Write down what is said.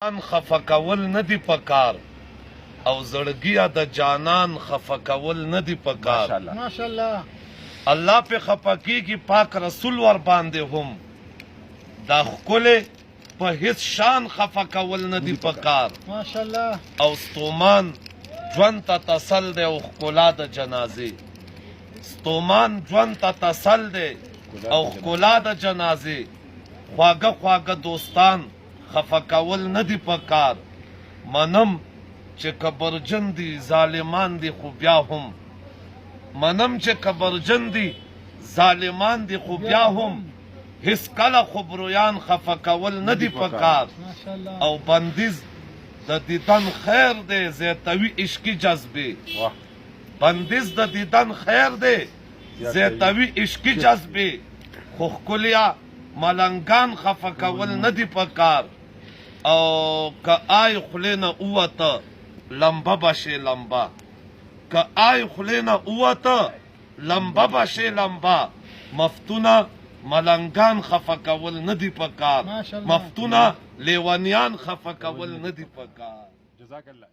ان خفه کول نه دی پکار او زړګیا د جانان خفه کول نه دی پکار ماشاءالله الله په خفه کیږي پاک رسول ور باندې هم دا خپل په هیڅ شان خفه کول نه دی پکار ماشاءالله او ستومان ژوند ته تسل دی او ښکلا د جنازې ستومان ژوند ته تسل دی او ښکلا د جنازې خواږه خواږه دوستان خفه کول نه دی پکار منم چې کبرجن دي ظالمان دي خو بیا هم منم چې کبرجن دي ظالمان دي خو بیا هم هیڅ کله خبرویان خفه کول نه دی پکار او بندیز د دیدن خیر دی زیتوي عشقي جذبې بندیز د دیدن خیر دی زیتوي عشقي جذبې خو ښکلیا ملنګان خفه کول نه دی پکار او که آی خولې نه ووته لمبه به شې لمبه که آی خولې نه ووته لمبه به شې لمبه مفتونه ملنګان خفه کول نه دی پکار مفتونه لیونیان خفه کول نه دی پکار جزاک الله